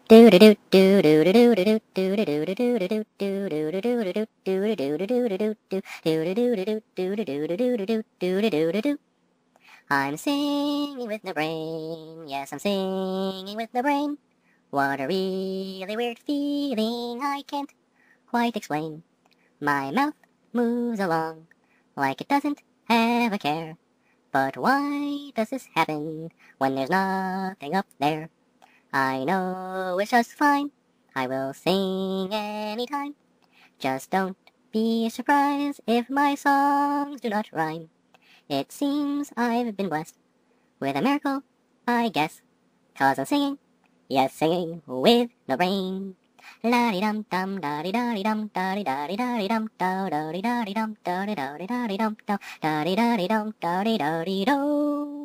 I'm singing with no brain, yes, I'm singing with no brain. What a really weird feeling I can't quite explain. My mouth moves along like it doesn't have a care. But why does this happen when there's nothing up there? I know it's just fine, I will sing anytime. Just don't be surprised if my songs do not rhyme. It seems I've been blessed with a miracle, I guess, 'cause I'm singing, yes, singing with no brain. La di dum dum da di da di dum da di da di da di dum da da di da di dum da di da di da di dum da di da di dum da di da di do.